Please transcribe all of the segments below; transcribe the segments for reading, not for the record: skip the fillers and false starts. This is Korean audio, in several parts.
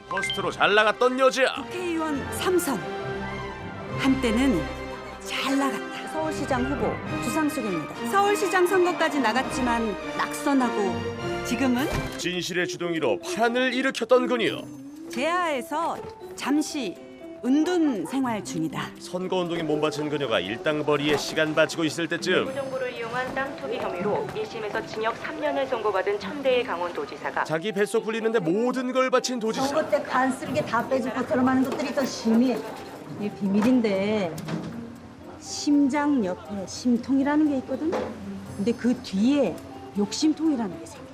포스트로 잘 나갔던 여자. 국회의원 3선 한때는 잘 나갔다. 서울시장 후보 주상숙입니다. 서울시장 선거까지 나갔지만 낙선하고 지금은 진실의 주둥이로 파란을 일으켰던 그녀. 제하에서 잠시 은둔 생활 중이다. 선거운동에 몸바친 그녀가 일당벌이에 시간 바치고 있을 때쯤 내부 정보를 이용한 땅 투기 혐의로 1심에서 징역 3년을 선고받은 천대의 강원도지사가 자기 뱃속 굴리는데 모든 걸 바친 도지사. 선거 때 간쓰게 다 빼줄 것처럼 하는 것들이 더 심해. 이게 비밀인데 심장 옆에 심통이라는 게 있거든. 근데 그 뒤에 욕심통이라는 게 생겨.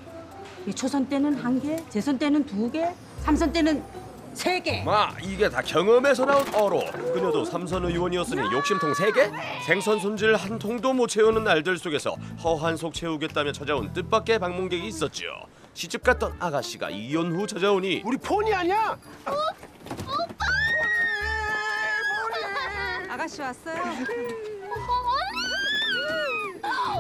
이 초선 때는 1개, 재선 때는 2개, 3선 때는 3개. 이게 다 경험에서 나온 어로. 그녀도 삼선 의원이었으니 욕심통 3개? 생선 손질 한 통도 못 채우는 날들 속에서 허한 속 채우겠다며 찾아온 뜻밖의 방문객이 있었죠. 시집 갔던 아가씨가 이혼 후 찾아오니 우리 폰이 아니야? 아가씨 왔어요?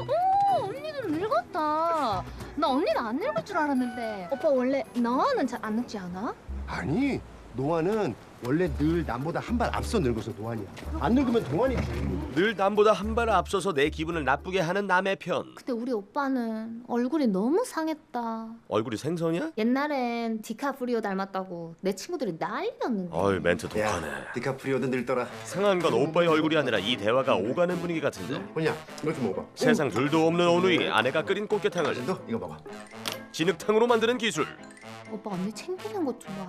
오, 언니는 늙었다. 나 언니는 안 늙을 줄 알았는데. 오빠 원래 너는 잘 안 늙지 않아? 아니, 노아는 원래 늘 남보다 한 발 앞서 늙어서 노안이야. 안 늙으면 동안이지. 늘 남보다 한 발 앞서서 내 기분을 나쁘게 하는 남의 편. 근데 우리 오빠는 얼굴이 너무 상했다. 얼굴이 생선이야? 옛날엔 디카프리오 닮았다고 내 친구들이 난리였는데. 어이 멘트 독하네. 디카프리오도 늙더라. 상한 건 오빠의 얼굴이 아니라 이 대화가 오가는 분위기 같은데. 뭐냐? 이거 좀 먹어봐. 세상 둘도 없는 오누이 아내가 끓인 꽃게탕을 너 이거 먹어. 진흙탕으로 만드는 기술. 오빠 언니 챙기는 것 좀 봐.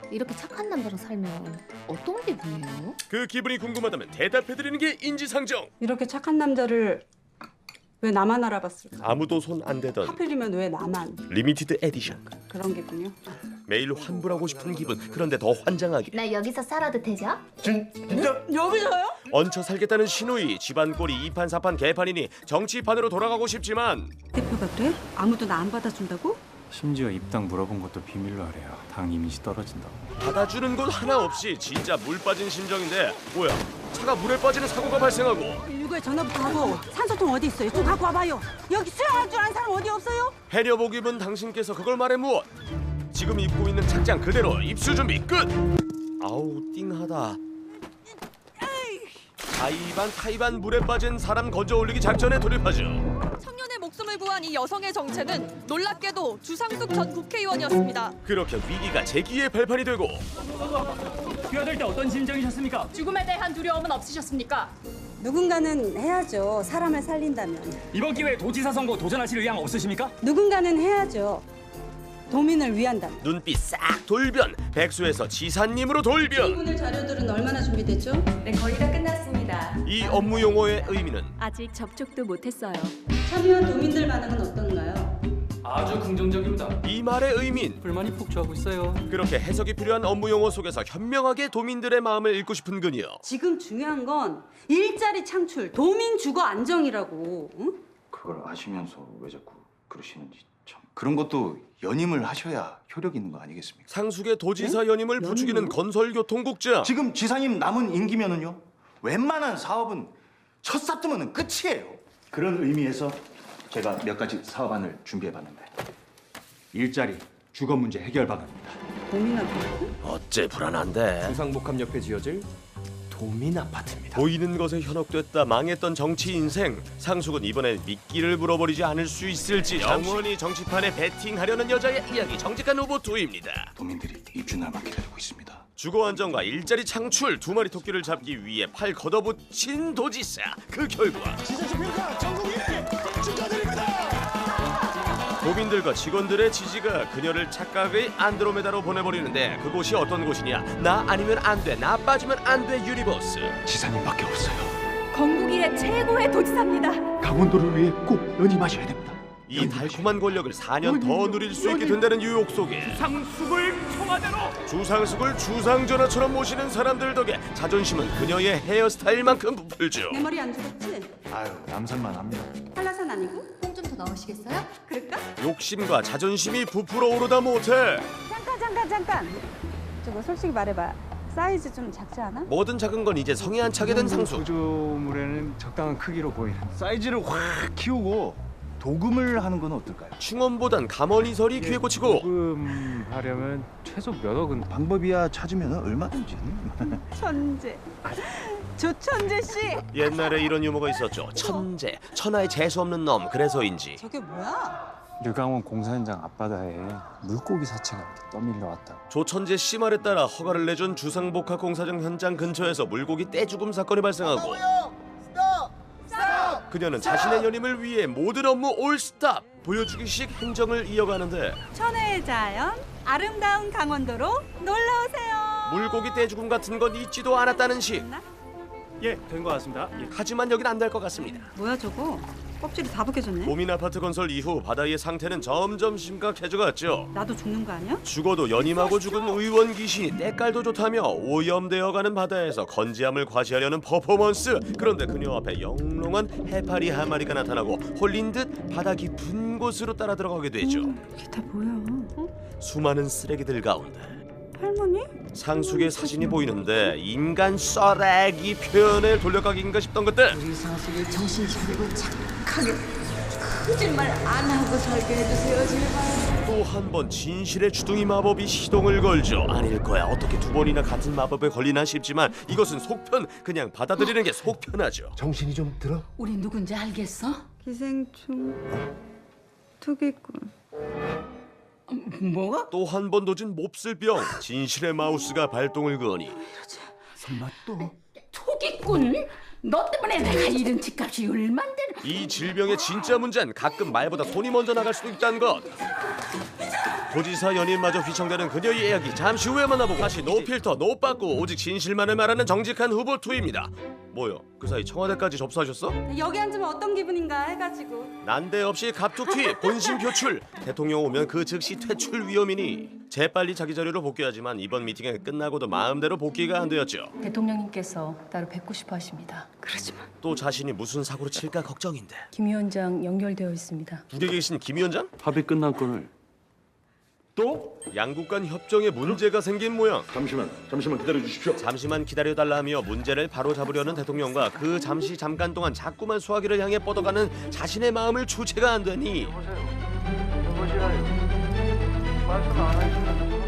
이렇게 착한 남자랑 살면 어떤 기분이에요? 그 기분이 궁금하다면 대답해드리는 게 인지상정. 이렇게 착한 남자를 왜 나만 알아봤을까? 아무도 손 안 대던 하필이면 왜 나만? 리미티드 에디션. 그런 기분이요? 매일 환불하고 싶은 기분. 그런데 더 환장하게 나 여기서 살아도 되죠? 진짜? 여기서요? 얹혀 살겠다는 신우이. 집안 꼴이 2판 4판 개판이니 정치판으로 돌아가고 싶지만 대표가 그래? 아무도 나 안 받아준다고? 심지어 입당 물어본 것도 비밀로 하래요. 당 이미지 떨어진다고. 받아주는 곳 하나 없이 진짜 물 빠진 심정인데 뭐야, 차가 물에 빠지는 사고가 발생하고 119에 전화부터 하고 산소통 어디 있어요? 좀 갖고 와봐요. 여기 수영할 줄 아는 사람 어디 없어요? 해녀복 입은 당신께서 그걸 말해 무엇? 지금 입고 있는 착장 그대로 입수 준비 끝. 아우 띵하다. 가이반 타이반 물에 빠진 사람 건져 올리기 작전에 돌입하죠. 청년의 목숨을 구한 이 여성의 정체는 놀랍게도 주상숙 전 국회의원이었습니다. 그렇게 위기가 제기의 발판이 되고 뛰어들 때 어떤 심정이셨습니까? 죽음에 대한 두려움은 없으셨습니까? 누군가는 해야죠. 사람을 살린다면. 이번 기회에 도지사 선거 도전하실 의향 없으십니까? 누군가는 해야죠. 도민을 위한다면. 눈빛 싹 돌변. 백수에서 지사님으로 돌변. 오늘 자료들은 얼마나 준비됐죠? 네, 거의 다 끝났습니다. 이 업무 용어의 의미는 아직 접촉도 못했어요. 참여한 도민들 반응은 어떤가요? 아주 긍정적입니다. 이 말의 의미는 불만이 폭주하고 있어요. 그렇게 해석이 필요한 업무 용어 속에서 현명하게 도민들의 마음을 읽고 싶은 그녀. 지금 중요한 건 일자리 창출, 도민 주거 안정이라고. 응? 그걸 아시면서 왜 자꾸 그러시는지 참. 그런 것도 연임을 하셔야 효력 있는 거 아니겠습니까? 상숙의 도지사 연임을 부추기는 건설교통국장. 지금 지사님 남은 임기면은요, 웬만한 사업은 첫 삽두면은 끝이에요. 그런 의미에서 제가 몇 가지 사업안을 준비해봤는데, 일자리, 주거 문제 해결 방안입니다. 도민한테? 어째 불안한데. 주상복합 옆에 지어질 도민 아파트입니다. 보이는 것에 현혹됐다 망했던 정치 인생. 상숙은 이번엔 미끼를 물어버리지 않을 수 있을지. 영원히 정치판에 배팅하려는 여자의 이야기. 정직한 후보 2입니다. 도민들이 입주 날만 기다리고 있습니다. 주거 안정과 일자리 창출, 두 마리 토끼를 잡기 위해 팔 걷어붙인 도지사. 그 결과 지사주평가 전국 1위 축하드립니다. 도민들과 직원들의 지지가 그녀를 착각의 안드로메다로 보내버리는데 그곳이 어떤 곳이냐? 나 아니면 안 돼, 나 빠지면 안 돼 유니버스. 지사님밖에 없어요. 건국 이래 최고의 도지사입니다. 강원도를 위해 꼭 연임하셔야 됩니다. 이 달콤한 권력을 4년 더 누릴 수 있게 된다는 유혹 속에 상숙을 청와대로. 주상숙을 주상전하처럼 모시는 사람들 덕에 자존심은 그녀의 헤어스타일만큼 부풀죠. 내 머리 안 죽었지? 아유, 남산만 합니다. 한라산 아니고? 콩 좀 더 넣으시겠어요? 그럴까? 욕심과 자존심이 부풀어 오르다 못해 잠깐. 저거 솔직히 말해봐. 사이즈 좀 작지 않아? 뭐든 작은 건 이제 성에 안 차게 된 상숙. 구조물에는 적당한 크기로 보이는. 사이즈를 확 키우고 도금을 하는 건 어떨까요? 충원보단 감언이설이 귀에 꽂히고 하려면 최소 몇 억은 방법이야 찾으면 얼마든지. 천재. 조천재 씨. 옛날에 이런 유머가 있었죠. 천재, 천하의 재수 없는 놈. 그래서인지 저게 뭐야? 류강원 공사 현장 앞바다에 물고기 사체가 이렇게 떠밀려 왔다고. 조천재 씨 말에 따라 허가를 내준 주상복합 공사장 현장 근처에서 물고기 떼죽음 사건이 발생하고 그녀는 자신의 연임을 위해 모든 업무 올 스탑 보여주기식 행정을 이어가는데 천혜의 자연, 아름다운 강원도로 놀러 오세요. 물고기 떼죽음 같은 건 있지도 않았다는 식. 예, 된 것 같습니다. 예. 하지만 여긴 안 될 것 같습니다. 뭐야 저거? 껍질이 다 벗겨졌네. 고민 아파트 건설 이후 바다의 상태는 점점 심각해져갔죠. 나도 죽는 거 아니야? 죽어도 연임하고 죽은 의원 귀신이 때깔도 좋다며 오염되어가는 바다에서 건지함을 과시하려는 퍼포먼스. 그런데 그녀 앞에 영롱한 해파리 한 마리가 나타나고 홀린 듯 바다 깊은 곳으로 따라 들어가게 되죠. 이게 다 뭐야? 수많은 쓰레기들 가운데 할머니? 상숙의 사진이 보이는데 인간 쓰레기 표현에 돌려가기인가 싶던 것들. 우리 상숙이 정신 차리고 착하게 거짓말 안 하고 살게 해주세요 제발. 또 한 번 진실의 주둥이 마법이 시동을 걸죠. 아닐 거야. 어떻게 두 번이나 같은 마법에 걸리나 싶지만 이것은 속편. 그냥 받아들이는 게 속편하죠. 정신이 좀 들어? 우리 누군지 알겠어? 기생충 투기꾼. 뭐가? 또 한 번 도진 몹쓸병. 진실의 마우스가 발동을 거니 설마 또? 투기꾼? 너 때문에 내가 이런 집값이 얼만데? 이 질병의 진짜 문제는 가끔 말보다 손이 먼저 나갈 수도 있다는 것. 도지사 연임마저 휘청대는 그녀의 이야기 잠시 후에 만나보고 다시 노필터 노빠꾸 오직 진실만을 말하는 정직한 후보 투입니다. 뭐요? 그 사이 청와대까지 접수하셨어? 여기 앉으면 어떤 기분인가 해가지고. 난데없이 갑툭튀 본심 표출. 대통령 오면 그 즉시 퇴출 위험이니 재빨리 자기 자리로 복귀하지만 이번 미팅이 끝나고도 마음대로 복귀가 안 되었죠. 대통령님께서 따로 뵙고 싶어 하십니다. 그러지만 또 자신이 무슨 사고를 칠까 걱정인데. 김 위원장 연결되어 있습니다. 북에 계신 김 위원장? 합의 끝난 건을 또 양국 간 협정에 문제가 생긴 모양. 잠시만 기다려 주십시오. 잠시만 기다려달라며 문제를 바로잡으려는 대통령과 그 잠깐 동안 자꾸만 수화기를 향해 뻗어가는 자신의 마음을 주체가 안 되니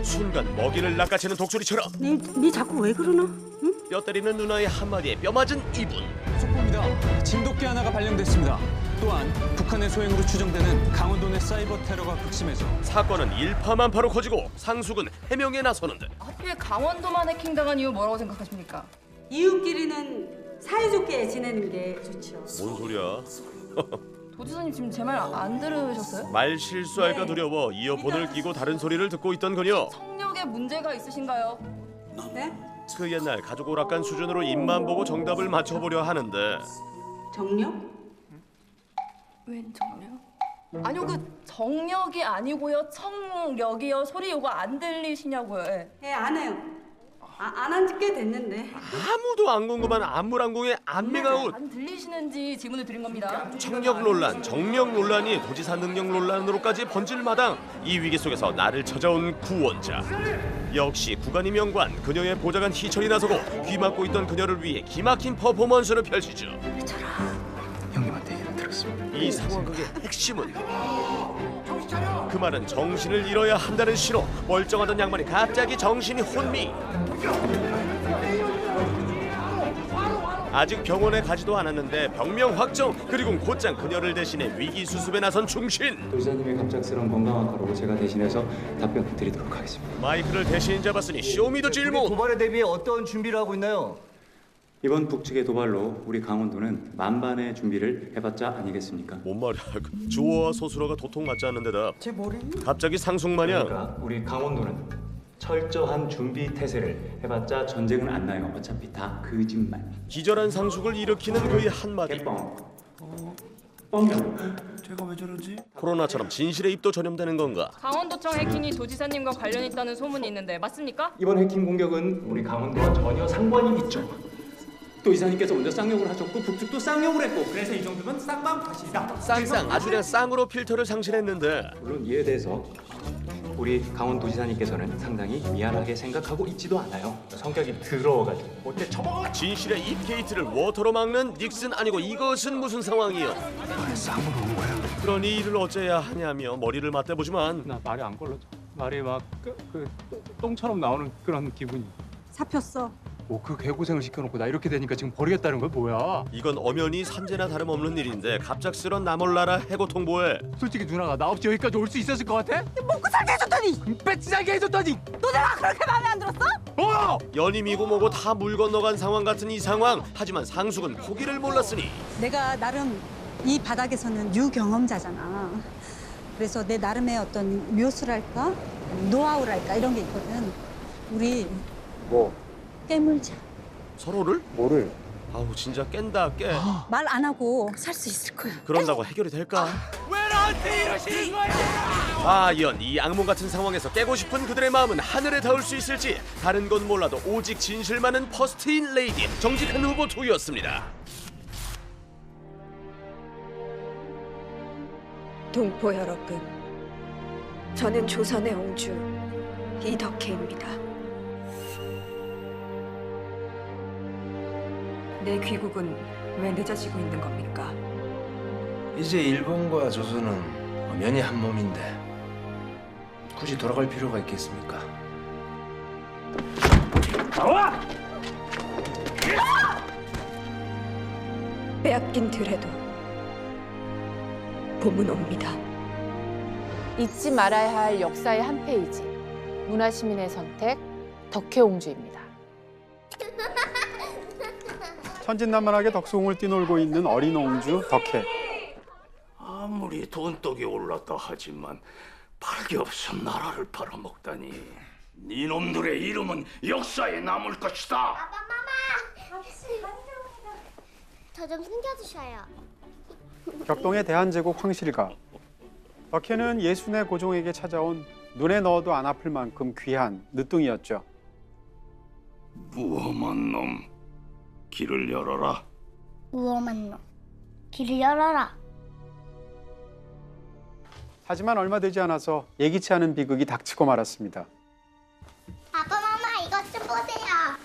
순간 먹이를 낚아채는 독수리처럼 네 자꾸 왜 그러나? 응? 뼈 때리는 누나의 한마디에 뼈 맞은 이분. 속보입니다. 진돗개 하나가 발령됐습니다. 또한 북한의 소행으로 추정되는 강원도 내 사이버 테러가 극심해서 사건은 일파만파로 커지고 상숙은 해명에 나서는데 하필 강원도만 해킹당한 이유 뭐라고 생각하십니까? 이웃끼리는 사이좋게 지내는 게 좋죠. 뭔 소리야. 도지사님 지금 제 말 안 들으셨어요? 말 실수할까 두려워 이어폰을 끼고 다른 소리를 듣고 있던 그녀. 성력에 문제가 있으신가요? 네? 그 옛날 가족 오락관 수준으로 입만 보고 정답을 맞춰보려 하는데 정력? 웬 정력? 아니요 그 정력이 아니고요 청력이요. 소리 요거 안 들리시냐고요. 예. 예, 안 해요. 안 한 지 꽤 됐는데. 아무도 안 궁금한 안물안궁의 안밍아웃. 안 들리시는지 질문을 드린 겁니다. 청력 논란, 정력 논란이 도지사 능력 논란으로까지 번질 마당. 이 위기 속에서 나를 찾아온 구원자. 역시 구간이 명관, 그녀의 보좌관 희철이 나서고 귀 막고 있던 그녀를 위해 기막힌 퍼포먼스를 펼치죠. 형님한테 얘기를 들었습니다. 이 상황극의 핵심은 그 말은 정신을 잃어야 한다는 신호. 멀쩡하던 양반이 갑자기 정신이 혼미. 아직 병원에 가지도 않았는데 병명 확정. 그리고 곧장 그녀를 대신해 위기 수습에 나선 충신. 도지사님의 갑작스러운 건강 악화로 제가 대신해서 답변 드리도록 하겠습니다. 마이크를 대신 잡았으니 쇼미더 질문. 도발에 대비해 어떤 준비를 하고 있나요? 이번 북측의 도발로 우리 강원도는 만반의 준비를 해봤자 아니겠습니까? 뭔 말이야. 주어와 소수로가 도통 맞지 않는 데다 제 머리? 갑자기 상숙마냥. 그러니까 우리 강원도는 철저한 준비 태세를 해봤자 전쟁은 안 나요. 어차피 다 거짓말. 기절한 상숙을 일으키는 그의 한마디. 개뻥. 뻥이야. 제가 왜 저러지? 코로나처럼 진실의 입도 전염되는 건가? 강원도청 해킹이 도지사님과 관련 있다는 소문이 있는데 맞습니까? 이번 해킹 공격은 우리 강원도와 전혀 상관이 있죠. 도지사님께서 먼저 쌍욕을 하셨고 북측도 쌍욕을 했고 그래서 이 정도면 쌍방 탓이다. 쌍쌍 아주 그냥 쌍으로 필터를 상실했는데 물론 이에 대해서 우리 강원도지사님께서는 상당히 미안하게 생각하고 있지도 않아요. 성격이 더러워가지고 못돼 처먹어. 진실의 입게이트를 워터로 막는 닉슨 아니고 이것은 무슨 상황이요? 싸움으로 온 거야. 그러니 이를 어째야 하냐며 머리를 맞대보지만 나 말이 안 걸러져. 말이 막 똥처럼 나오는 그런 기분이. 잡혔어. 그 개고생을 시켜놓고 나 이렇게 되니까 지금 버리겠다는 거야 뭐야? 이건 엄연히 산재나 다름없는 일인데 갑작스런 나몰라라 해고 통보에 솔직히 누나가 나 없이 여기까지 올 수 있었을 것 같아? 먹고 살게 해줬더니 배치자게 해줬더니 너 내가 그렇게 마음에 안 들었어? 연임이고 뭐고 다 물 건너간 상황 같은 이 상황. 하지만 상숙은 포기를 몰랐으니 내가 나름 이 바닥에서는 유경험자잖아. 그래서 내 나름의 어떤 묘수랄까? 노하우랄까? 이런 게 있거든. 우리 뭐? 깨물자. 서로를? 뭐를? 아우 진짜 깬다 깨. 말 안 하고 살 수 있을 거야. 그런다고 해결이 될까? 왜 나한테 이러시는 거야? 과연 이 악몽 같은 상황에서 깨고 싶은 그들의 마음은 하늘에 닿을 수 있을지. 다른 건 몰라도 오직 진실만은 퍼스트인 레이디 정직한 후보 투였습니다. 동포 여러분, 저는 조선의 옹주 이덕혜입니다. 내 귀국은 왜 늦어지고 있는 겁니까? 이제 일본과 조선은 엄연히 한 몸인데 굳이 돌아갈 필요가 있겠습니까? 나와! 빼앗긴 들에도 봄은 옵니다. 잊지 말아야 할 역사의 한 페이지. 문화시민의 선택, 덕혜옹주입니다. 천진난만하게 덕수궁을 뛰놀고 있는 어린 옹주 덕혜. 아무리 돈독이 올랐다 하지만 팔게 없어 나라를 팔아먹다니. 니놈들의 이름은 역사에 남을 것이다. 아저씨, 저 좀 숨겨주셔요. 격동의 대한제국 황실가. 덕혜는 예순의 고종에게 찾아온 눈에 넣어도 안 아플 만큼 귀한 늦둥이였죠. 무엄한 놈, 길을 열어라. 무엄한 놈, 길을 열어라. 하지만 얼마 되지 않아서 예기치 않은 비극이 닥치고 말았습니다. 아빠, 마마, 이것 좀 보세요.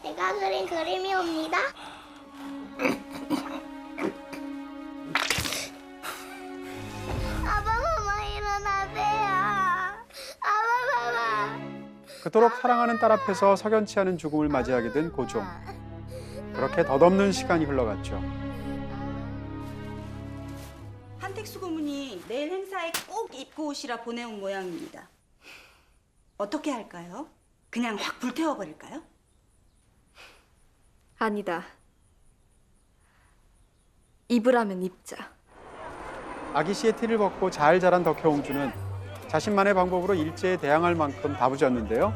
제가 그린 그림이 옵니다. 아빠, 마마, 일어나세요. 아빠, 마마. 그토록 사랑하는 딸 앞에서 석연치 않은 죽음을 맞이하게 된 고종. 그렇게 덧없는 시간이 흘러갔죠. 한택수 고문이 내일 행사에 꼭 입고 오시라 보내온 모양입니다. 어떻게 할까요? 그냥 확 불태워버릴까요? 아니다. 입으라면 입자. 아기 씨의 티를 벗고 잘 자란 덕혜옹주는 자신만의 방법으로 일제에 대항할 만큼 다부졌는데요.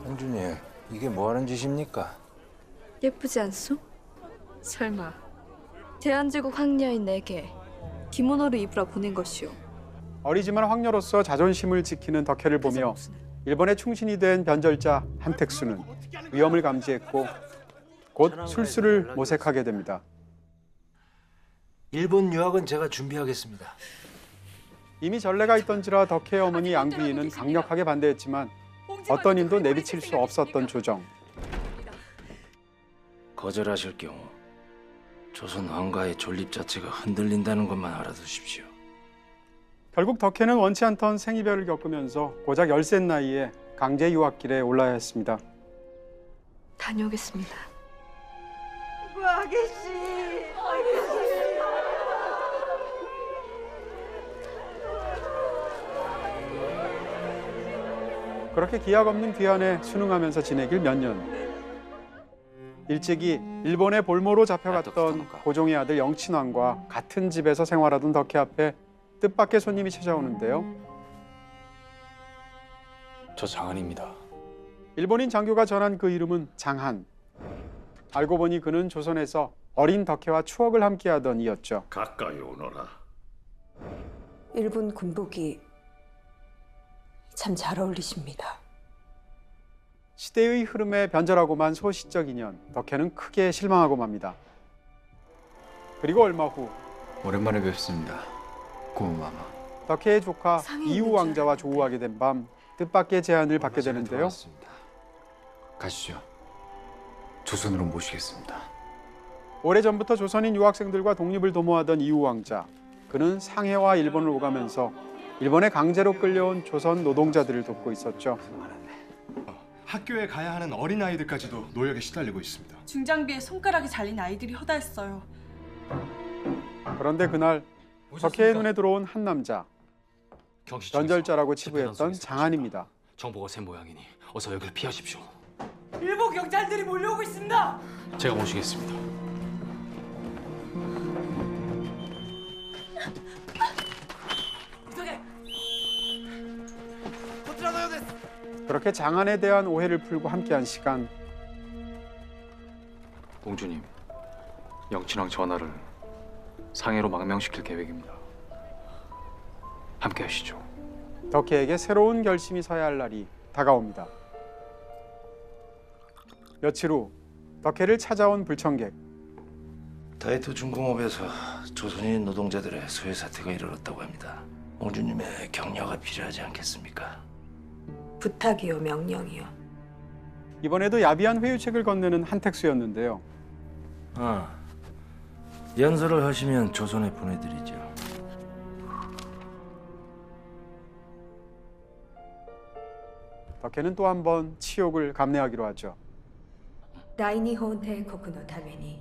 형주님, 이게 뭐 하는 짓입니까? 예쁘지 않소? 설마 대한제국 황녀인 내게 기모노를 입으라 보낸 것이오. 어리지만 황녀로서 자존심을 지키는 덕혜를 보며 일본에 충신이 된 변절자 한택수는 위험을 감지했고 곧 술수를 모색하게 됩니다. 일본 유학은 제가 준비하겠습니다. 이미 전례가 있던지라 덕혜의 어머니 양귀인은 강력하게 반대했지만 어떤 일도 내비칠 수 없었던 조정. 거절하실 경우 조선 왕가의 존립 자체가 흔들린다는 것만 알아두십시오. 결국 덕혜는 원치 않던 생이별을 겪으면서 고작 10세 나이에 강제 유학길에 올라야 했습니다. 다녀오겠습니다. 아기씨. 그렇게 기약 없는 귀환에 순응하면서 지내길 몇 년. 일찍이 일본의 볼모로 잡혀갔던 고종의 아들 영친왕과 같은 집에서 생활하던 덕혜 앞에 뜻밖의 손님이 찾아오는데요. 저 장한입니다. 일본인 장교가 전한 그 이름은 장한. 알고 보니 그는 조선에서 어린 덕혜와 추억을 함께하던 이였죠. 가까이 오너라. 일본 군복이 참 잘 어울리십니다. 시대의 흐름에 변절하고만 소시적 인연, 덕혜는 크게 실망하고 맙니다. 그리고 얼마 후 오랜만에 뵙습니다. 고모마마. 덕혜의 조카 이우 왕자와 조우하게 된 밤 뜻밖의 제안을 받게 되는데요. 가시죠. 조선으로 모시겠습니다. 오래전부터 조선인 유학생들과 독립을 도모하던 이우 왕자. 그는 상해와 일본을 오가면서 일본에 강제로 끌려온 조선 노동자들을 돕고 있었죠. 학교에 가야 하는 어린아이들까지도 노역에 시달리고 있습니다. 중장비에 손가락이 잘린 아이들이 허다했어요. 그런데 그날 덕혜의 눈에 들어온 한 남자. 연절자라고 치부했던 장한입니다. 정보가 새 모양이니 어서 여기를 피하십시오. 일본 경찰들이 몰려오고 있습니다. 제가 모시겠습니다. 그렇게 장한에 대한 오해를 풀고 함께한 시간. 공주님, 영친왕 전하를 상해로 망명시킬 계획입니다. 함께 하시죠. 덕혜에게 새로운 결심이 서야 할 날이 다가옵니다. 며칠 후 덕혜를 찾아온 불청객. 다이토 중공업에서 조선인 노동자들의 소외 사태가 일어났다고 합니다. 공주님의 격려가 필요하지 않겠습니까? 부탁이요, 명령이요. 이번에도 야비한 회유책을 건네는 한택수였는데요. 연설을 하시면 조선에 보내드리죠. 덕혜는 또 한 번 치욕을 감내하기로 하죠. 大日本帝国のために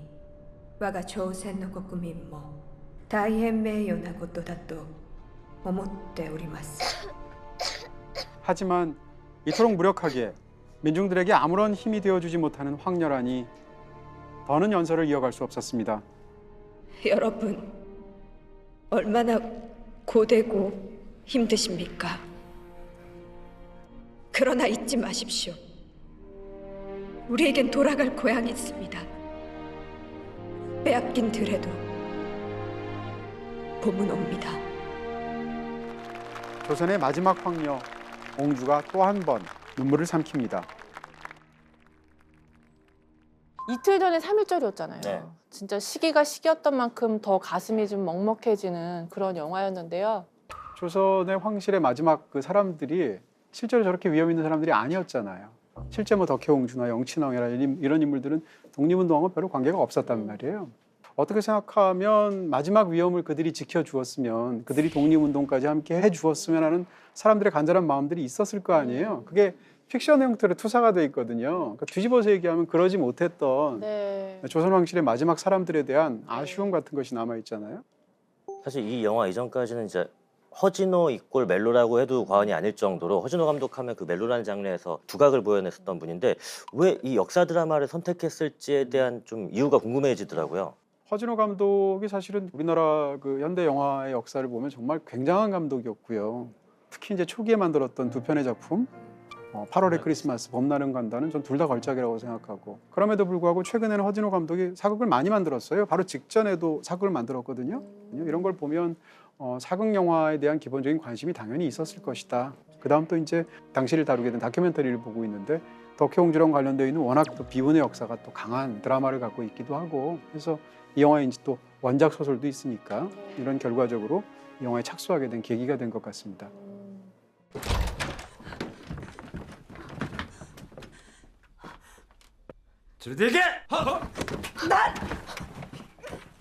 我が朝鮮の国民も大変名誉なことだと思っております。 하지만 이토록 무력하게 민중들에게 아무런 힘이 되어주지 못하는 황렬한이 더는 연설을 이어갈 수 없었습니다. 여러분, 얼마나 고되고 힘드십니까? 그러나 잊지 마십시오. 우리에겐 돌아갈 고향이 있습니다. 빼앗긴 들에도 봄은 옵니다. 조선의 마지막 황녀 옹주가 또 한 번 눈물을 삼킵니다. 이틀 전에 3.1절이었잖아요. 네. 진짜 시기가 시기였던 만큼 더 가슴이 좀 먹먹해지는 그런 영화였는데요. 조선의 황실의 마지막 그 사람들이 실제로 저렇게 위험 있는 사람들이 아니었잖아요. 실제 뭐 덕혜옹주나 영친왕이라 이런 인물들은 독립운동하고 별로 관계가 없었단 말이에요. 어떻게 생각하면 마지막 위험을 그들이 지켜주었으면, 그들이 독립운동까지 함께 해주었으면 하는 사람들의 간절한 마음들이 있었을 거 아니에요. 그게 픽션 형태로 투사가 돼 있거든요. 그러니까 뒤집어서 얘기하면 그러지 못했던 조선 황실의 마지막 사람들에 대한 아쉬움 같은 것이 남아 있잖아요. 사실 이 영화 이전까지는 이제 허진호 이꼴 멜로라고 해도 과언이 아닐 정도로 허진호 감독하면 그 멜로라는 장르에서 두각을 보여냈었던 분인데 왜 이 역사 드라마를 선택했을지에 대한 좀 이유가 궁금해지더라고요. 허진호 감독이 사실은 우리나라 그 현대 영화의 역사를 보면 정말 굉장한 감독이었고요. 특히 이제 초기에 만들었던 두 편의 작품, 8월의 크리스마스, 봄날은 간다는 전 둘 다 걸작이라고 생각하고, 그럼에도 불구하고 최근에는 허진호 감독이 사극을 많이 만들었어요. 바로 직전에도 사극을 만들었거든요. 이런 걸 보면 사극 영화에 대한 기본적인 관심이 당연히 있었을 것이다. 그다음 또 이제 당시를 다루게 된 다큐멘터리를 보고 있는데 덕혜옹주랑 관련되어 있는 워낙 또 비운의 역사가 또 강한 드라마를 갖고 있기도 하고, 그래서 이 영화에 이제 또 원작 소설도 있으니까 이런 결과적으로 이 영화에 착수하게 된 계기가 된 것 같습니다. 들대게! 난!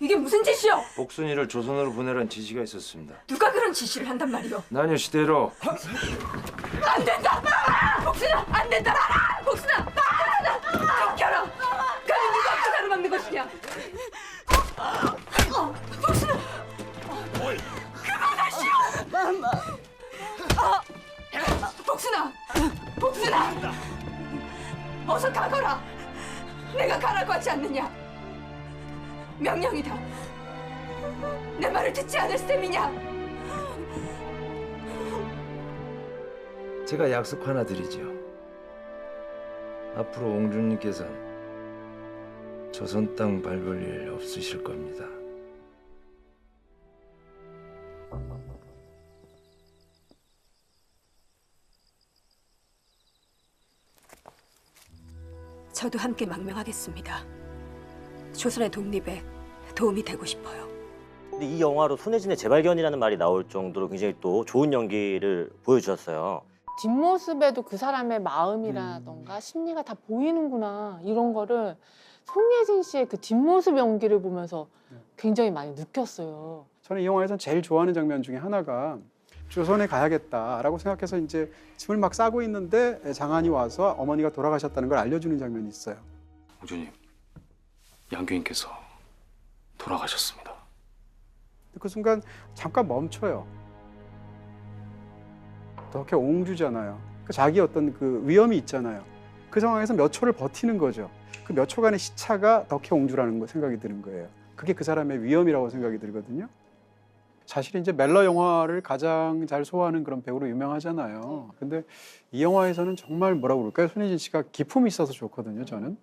이게 무슨 짓이요? 복순이를 조선으로 보내라는 지시가 있었습니다. 누가 그런 지시를 한단 말이요? 난요 시대로 안 된다! 복순아! 안 된다! 복순아! 쫓겨라! 그는 누가 그사를 막는 것이냐? 복순아! 그만하시오! 복순아! 복순아! 어서 가거라! 내가 가라고 하지 않느냐? 명령이다. 내 말을 듣지 않을 셈이냐? 제가 약속 하나 드리죠. 앞으로 옹주님께서는 조선 땅 밟을 일 없으실 겁니다. 저도 함께 망명하겠습니다. 조선의 독립에 도움이 되고 싶어요. 근데 이 영화로 손예진의 재발견이라는 말이 나올 정도로 굉장히 또 좋은 연기를 보여주셨어요. 뒷모습에도 그 사람의 마음이라던가 심리가 다 보이는구나 이런 거를 손예진 씨의 그 뒷모습 연기를 보면서 굉장히 많이 느꼈어요. 저는 이 영화에서 제일 좋아하는 장면 중에 하나가 조선에 가야겠다라고 생각해서 이제 짐을 막 싸고 있는데 장안이 와서 어머니가 돌아가셨다는 걸 알려주는 장면이 있어요. 공주님, 양교인께서 돌아가셨습니다. 그 순간 잠깐 멈춰요. 덕혜 옹주잖아요. 자기 어떤 그 위험이 있잖아요. 그 상황에서 몇 초를 버티는 거죠. 그 몇 초간의 시차가 덕혜 옹주라는 거 생각이 드는 거예요. 그게 그 사람의 위험이라고 생각이 들거든요. 사실 이제 멜러 영화를 가장 잘 소화하는 그런 배우로 유명하잖아요. 근데 이 영화에서는 정말 뭐라고 그럴까요? 손예진 씨가 기품이 있어서 좋거든요, 저는.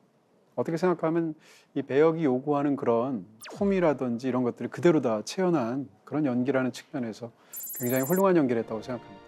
어떻게 생각하면 이 배역이 요구하는 그런 폼이라든지 이런 것들이 그대로 다 채워난 그런 연기라는 측면에서 굉장히 훌륭한 연기를 했다고 생각합니다.